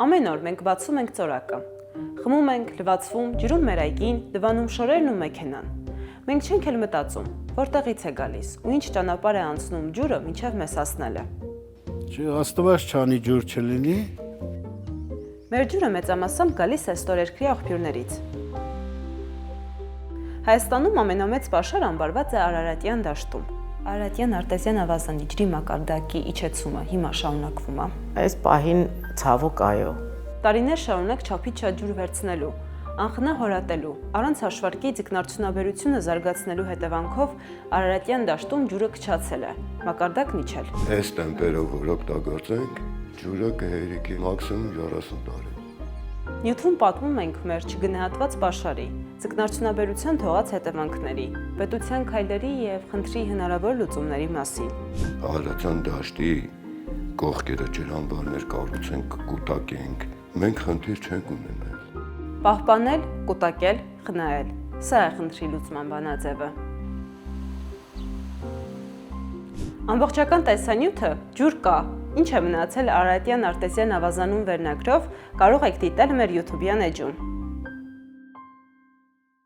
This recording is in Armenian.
Ամեն օր մենք բացում ենք ծորակը։ Խմում ենք, լվացվում, ջրում մեր այգին, դվանում շորերն ու մեքենան։ Մենք չենք էլ մտածում, որտեղից է գալիս ու ինչ ճանապարհ է անցնում ջուրը մինչև մեզ հասնելը։ Աստված չանի ջուր չլինի։ Մեր ջուրը մեծամասամբ գալիս է ստորերկրի աղբյուրներից։ Հայաստանում ամենամեծ պաշարը ամբարված է Արարատյան դաշտում։ Արարատյան արտեզյան ավազանի ջրի մակարդակի իջեցումը հիմա շարունակվում է։ Այս պահին ցավոք այո։ Տարիներ շարունակ չափից շատ ջուր վերցնելու, անխնա հորատելու, առանց հաշվարկի ձկնարդյունաբերությունը զարգացնելու հետևանքով Արարատյան դաշտում ջուրը քչացել է, մակարդակն իջել։ Այս տեմպերով որ օգտագործենք, ջուրը կհերիքի մաքսիմում 40 տարի։ Նյութում պատմում ենք մեր չգնահատված պաշարի, ձկնարդյունաբերության թողած հետևանքների, պետության քայլերի եւ խնդրի հնարավոր լուծումների մասին։ Արարատյան դաշտի կողքերը ջրամբարներ կառուցենք, կուտակենք, մենք խնդիր չենք ունենալ։ Պահպանել, կուտակել, խնայել։ Սա է խնդրի լուծման բանաձևը։ Ամբողջական տեսանյութը ջուր կա, ինչ է մնացել Արարատյան արտեզյան ավազանում վերնագրով կարող եք դիտել մեր YouTube-յան էջում։